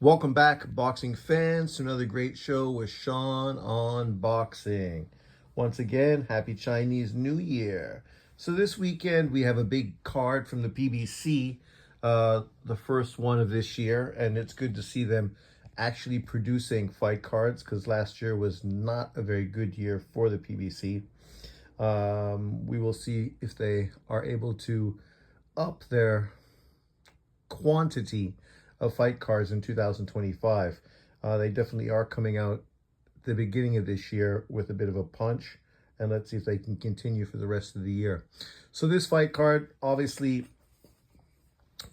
Welcome back, boxing fans, to another great show with Sean on boxing. Once again, happy Chinese New Year. So this weekend we have a big card from the PBC, the first one of this year, and it's good to see them actually producing fight cards because last year was not a very good year for the PBC. We will see if they are able to up their quantity of fight cards in 2025. They definitely are coming out the beginning of this year with a bit of a punch, and let's see if they can continue for the rest of the year. So this fight card, obviously,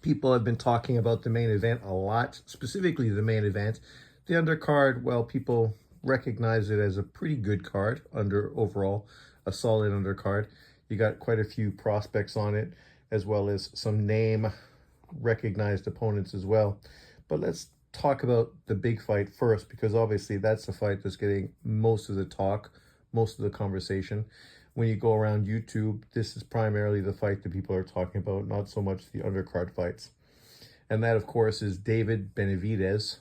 people have been talking about the main event a lot, specifically the main event. The undercard, well, people recognize it as a pretty good card under overall, a solid undercard. You got quite a few prospects on it, as well as some name recognized opponents as well. But let's talk about the big fight first, because obviously that's the fight that's getting most of the talk, most of the conversation. When you go around YouTube, this is primarily the fight that people are talking about, not so much the undercard fights. And that, of course, is David Benavidez,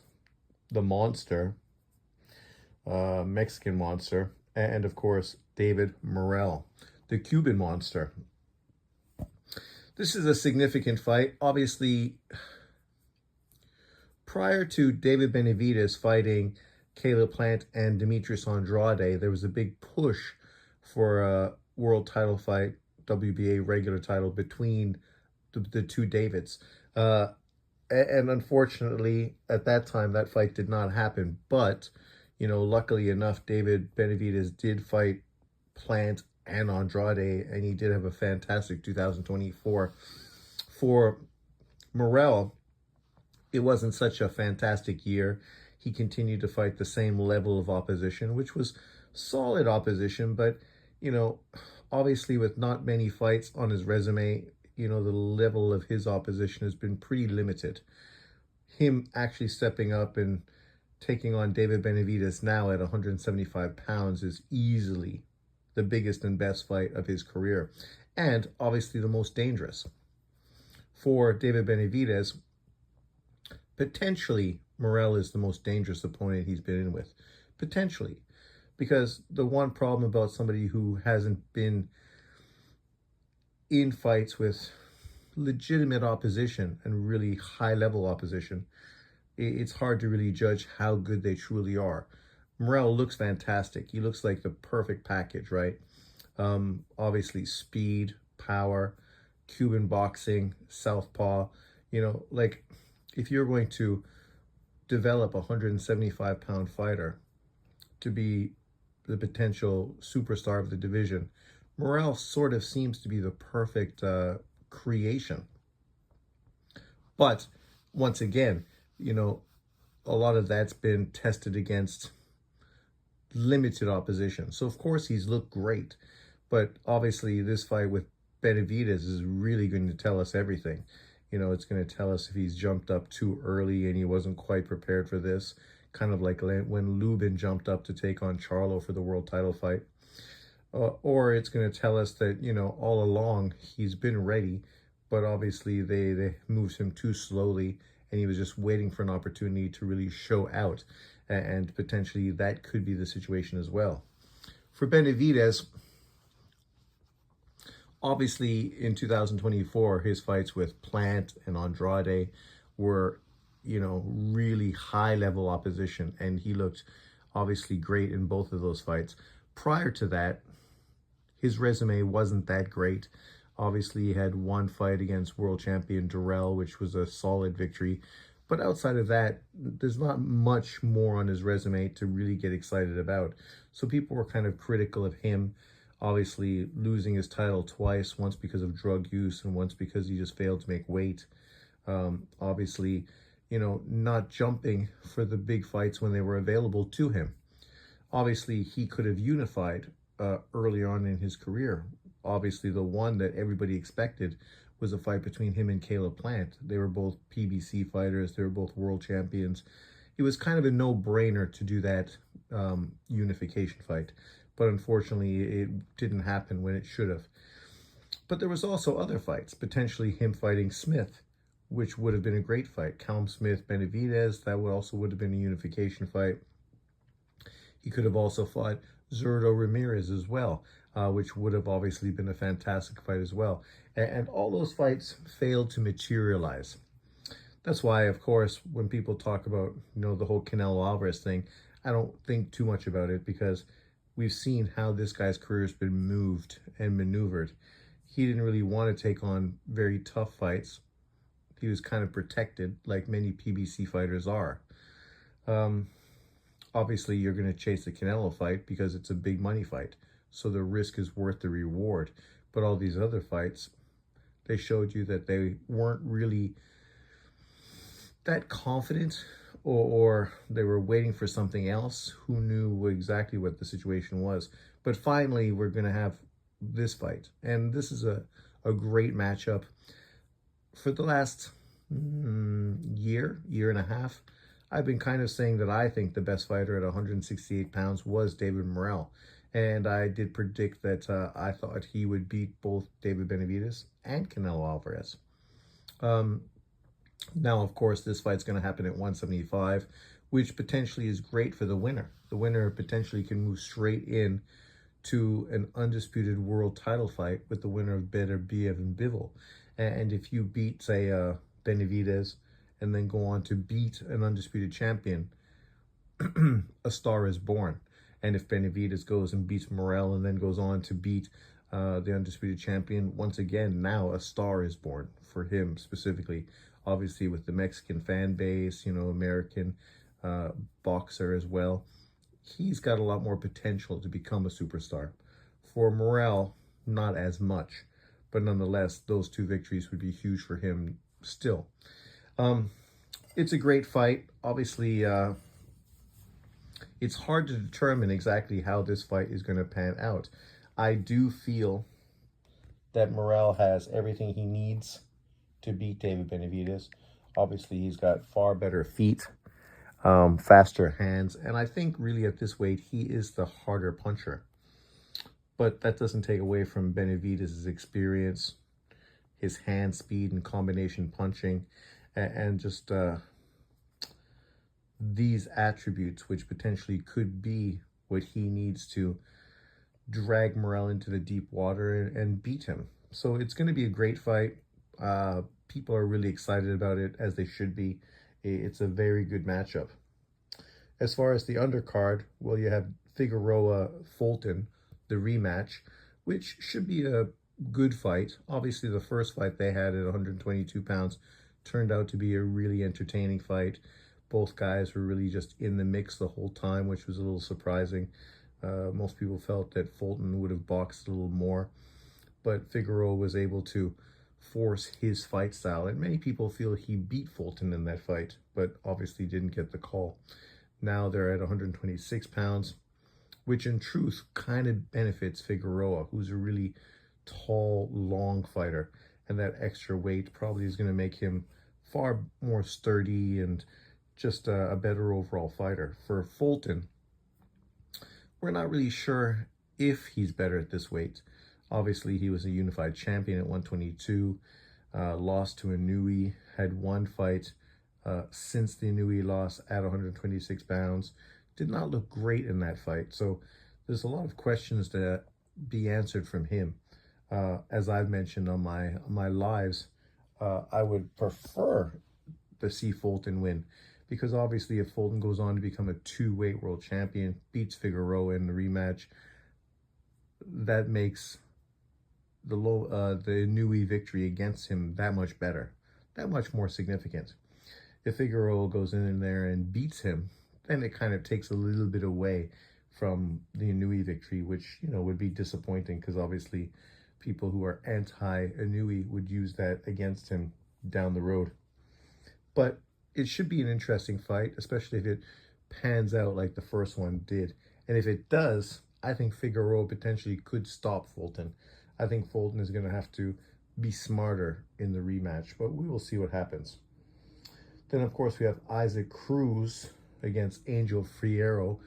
the monster, Mexican monster, and of course, David Morrel, the Cuban monster. This is a significant fight. Obviously, prior to David Benavidez fighting Caleb Plant and Demetrius Andrade, there was a big push for a world title fight, WBA regular title, between the two Davids. And unfortunately, at that time, that fight did not happen. But, luckily enough, David Benavidez did fight Plant and Andrade, and he did have a fantastic 2024. For Morrel, it wasn't such a fantastic year. He continued to fight the same level of opposition, which was solid opposition, but, obviously with not many fights on his resume, the level of his opposition has been pretty limited. Him actually stepping up and taking on David Benavidez now at 175 pounds is easily the biggest and best fight of his career, and obviously the most dangerous. For David Benavidez, potentially Morrel is the most dangerous opponent he's been in with. Potentially. Because the one problem about somebody who hasn't been in fights with legitimate opposition and really high-level opposition, it's hard to really judge how good they truly are. Morrel looks fantastic. He looks like the perfect package, right? Obviously, speed, power, Cuban boxing, southpaw. If you're going to develop a 175-pound fighter to be the potential superstar of the division, Morrel sort of seems to be the perfect creation. But once again, a lot of that's been tested against limited opposition. So of course he's looked great, but obviously this fight with Benavidez is really going to tell us everything. It's going to tell us if he's jumped up too early and he wasn't quite prepared for this, kind of like when Lubin jumped up to take on Charlo for the world title fight. Or it's going to tell us that, all along he's been ready, but obviously they moved him too slowly and he was just waiting for an opportunity to really show out. And potentially that could be the situation as well. For Benavidez, obviously in 2024, his fights with Plant and Andrade were, really high-level opposition, and he looked obviously great in both of those fights. Prior to that, his resume wasn't that great. Obviously, he had one fight against world champion Morrel, which was a solid victory. But outside of that, there's not much more on his resume to really get excited about. So people were kind of critical of him, obviously losing his title twice, once because of drug use and once because he just failed to make weight. Obviously, not jumping for the big fights when they were available to him. Obviously, he could have unified early on in his career. Obviously, the one that everybody expected was a fight between him and Caleb Plant. They were both PBC fighters. They were both world champions. It was kind of a no-brainer to do that unification fight. But unfortunately, it didn't happen when it should have. But there was also other fights, potentially him fighting Smith, which would have been a great fight. Callum Smith, Benavidez, that would have been a unification fight. He could have also fought Zurdo Ramirez as well, which would have obviously been a fantastic fight as well. And all those fights failed to materialize. That's why, of course, when people talk about, the whole Canelo Alvarez thing, I don't think too much about it, because we've seen how this guy's career has been moved and maneuvered. He didn't really want to take on very tough fights. He was kind of protected, like many PBC fighters are. Obviously, you're going to chase the Canelo fight because it's a big money fight, so the risk is worth the reward. But all these other fights, they showed you that they weren't really that confident, or they were waiting for something else. Who knew exactly what the situation was? But finally, we're going to have this fight, and this is a great matchup. For the last year and a half, I've been kind of saying that I think the best fighter at 168 pounds was David Morrel. And I did predict that I thought he would beat both David Benavidez and Canelo Alvarez. Now, of course, this fight's going to happen at 175, which potentially is great for the winner. The winner potentially can move straight in to an undisputed world title fight with the winner of Benavidez and Bivol. And if you beat, say, Benavidez, and then go on to beat an undisputed champion, a star is born. And if Benavidez goes and beats Morrel and then goes on to beat the undisputed champion, once again, now a star is born for him specifically. Obviously, with the Mexican fan base, American boxer as well, he's got a lot more potential to become a superstar. For Morrel, not as much, but nonetheless, those two victories would be huge for him still. It's a great fight. Obviously, it's hard to determine exactly how this fight is going to pan out. I do feel that Morrel has everything he needs to beat David Benavidez. Obviously, he's got far better feet, faster hands, and I think really at this weight, he is the harder puncher. But that doesn't take away from Benavidez's experience, his hand speed and combination punching, and just these attributes, which potentially could be what he needs to drag Morrel into the deep water and beat him. So it's going to be a great fight. People are really excited about it, as they should be. It's a very good matchup. As far as the undercard, well, you have Figueroa-Fulton, the rematch, which should be a good fight. Obviously, the first fight they had at 122 pounds turned out to be a really entertaining fight. Both guys were really just in the mix the whole time, which was a little surprising. Most people felt that Fulton would have boxed a little more, but Figueroa was able to force his fight style, and many people feel he beat Fulton in that fight, but obviously didn't get the call. Now they're at 126 pounds, which in truth kind of benefits Figueroa, who's a really tall, long fighter, and that extra weight probably is going to make him far more sturdy and just a better overall fighter. For Fulton, we're not really sure if he's better at this weight. Obviously, he was a unified champion at 122, lost to Inoue, had one fight since the Inoue loss at 126 pounds. Did not look great in that fight. So there's a lot of questions to be answered from him. As I've mentioned on my lives, I would prefer to see Fulton win, because obviously if Fulton goes on to become a two-weight world champion, beats Figueroa in the rematch, that makes the Inoue victory against him that much better, that much more significant. If Figueroa goes in there and beats him, then it kind of takes a little bit away from the Inoue victory, which, would be disappointing, because obviously people who are anti-Inoue would use that against him down the road. But it should be an interesting fight, especially if it pans out like the first one did. And if it does, I think Figueroa potentially could stop Fulton. I think Fulton is going to have to be smarter in the rematch, but we will see what happens. Then, of course, we have Isaac Cruz against Angel Fierro.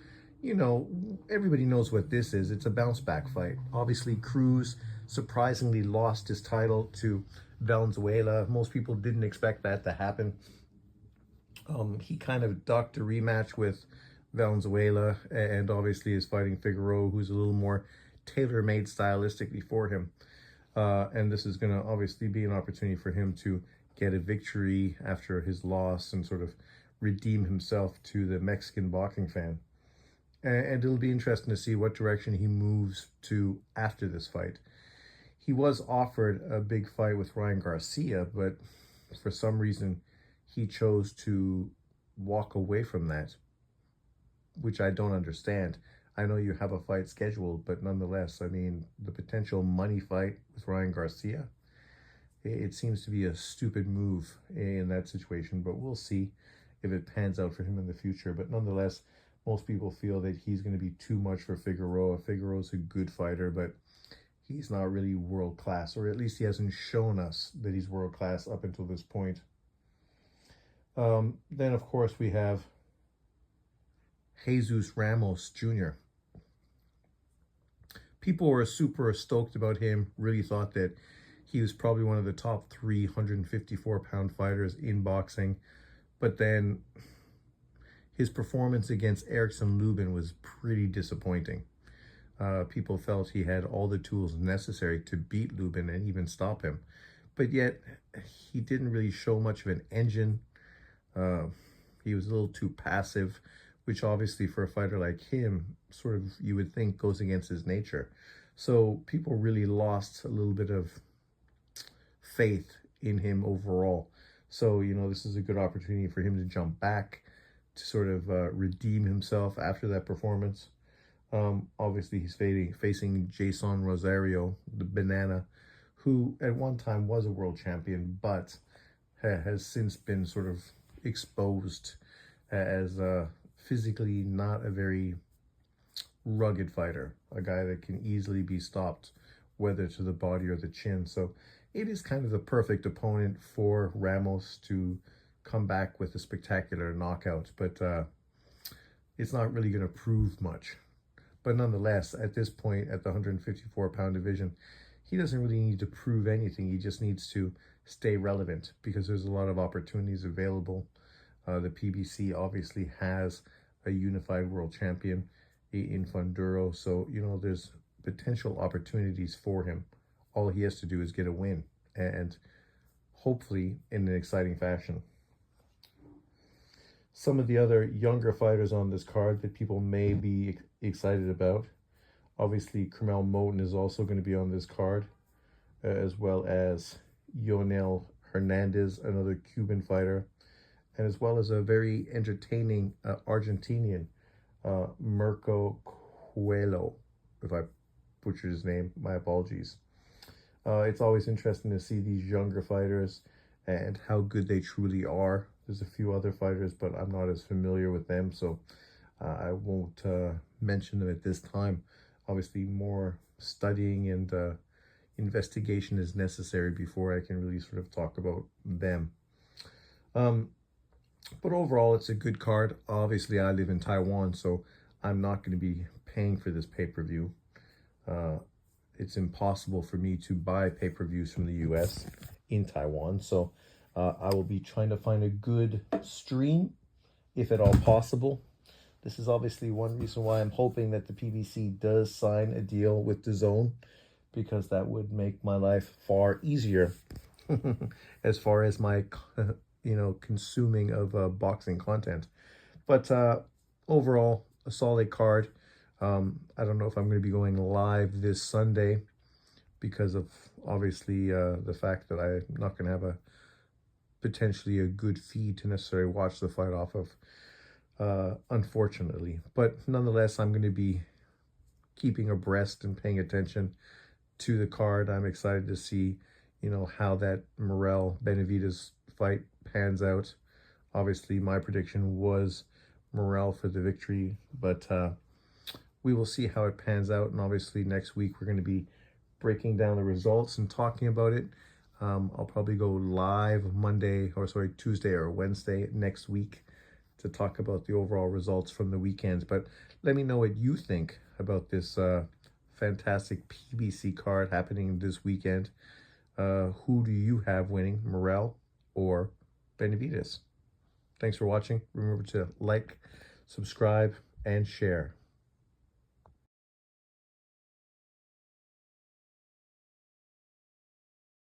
Everybody knows what this is. It's a bounce-back fight. Obviously, Cruz surprisingly lost his title to Valenzuela. Most people didn't expect that to happen. He kind of ducked a rematch with Valenzuela, and obviously is fighting Figueroa, who's a little more tailor-made stylistically for him. And this is going to obviously be an opportunity for him to get a victory after his loss and sort of redeem himself to the Mexican boxing fan. And it'll be interesting to see what direction he moves to after this fight. He was offered a big fight with Ryan Garcia, but for some reason he chose to walk away from that, which I don't understand. I know you have a fight scheduled, but nonetheless, I mean, the potential money fight with Ryan Garcia, it seems to be a stupid move in that situation, but we'll see if it pans out for him in the future. But nonetheless, most people feel that he's going to be too much for Figueroa. Figueroa's a good fighter, but he's not really world class, or at least he hasn't shown us that he's world class up until this point. Then, of course, we have Jesus Ramos Jr. People were super stoked about him, really thought that he was probably one of the top 354-pound fighters in boxing. But then his performance against Erickson Lubin was pretty disappointing. People felt he had all the tools necessary to beat Lubin and even stop him. But yet, he didn't really show much of an engine. He was a little too passive, which obviously for a fighter like him, sort of you would think goes against his nature. So people really lost a little bit of faith in him overall. So, you know, this is a good opportunity for him to jump back, to sort of redeem himself after that performance. Obviously, he's facing Jason Rosario, the banana, who at one time was a world champion, but has since been sort of exposed as physically not a very rugged fighter, a guy that can easily be stopped, whether to the body or the chin. So it is kind of the perfect opponent for Ramos to come back with a spectacular knockout, but it's not really going to prove much. But nonetheless, at this point, at the 154-pound division, he doesn't really need to prove anything. He just needs to stay relevant because there's a lot of opportunities available. The PBC obviously has a unified world champion in Funduro, so, you know, there's potential opportunities for him. All he has to do is get a win, and hopefully in an exciting fashion. Some of the other younger fighters on this card that people may be excited about. Obviously, Kermel Moten is also going to be on this card, as well as Yonel Hernandez, another Cuban fighter, and as well as a very entertaining Argentinian, Mirko Coelho. If I butchered his name, my apologies. It's always interesting to see these younger fighters and how good they truly are. There's a few other fighters, but I'm not as familiar with them, so I won't mention them at this time. Obviously, more studying and investigation is necessary before I can really sort of talk about them. But overall, it's a good card. Obviously, I live in Taiwan, so I'm not going to be paying for this pay-per-view. It's impossible for me to buy pay-per-views from the US in Taiwan, so I will be trying to find a good stream, if at all possible. This is obviously one reason why I'm hoping that the PBC does sign a deal with DAZN, because that would make my life far easier as far as my consuming of boxing content. But overall, a solid card. I don't know if I'm going to be going live this Sunday because of obviously the fact that I'm not going to have potentially a good feed to necessarily watch the fight off of, unfortunately. But nonetheless, I'm going to be keeping abreast and paying attention to the card. I'm excited to see, you know, how that Morrel Benavidez fight pans out. Obviously, my prediction was Morrel for the victory, but we will see how it pans out. And obviously, next week we're going to be breaking down the results and talking about it. I'll probably go live Tuesday or Wednesday next week to talk about the overall results from the weekends. But let me know what you think about this fantastic PBC card happening this weekend. Who do you have winning, Morrel or Benavidez? Thanks for watching. Remember to like, subscribe, and share.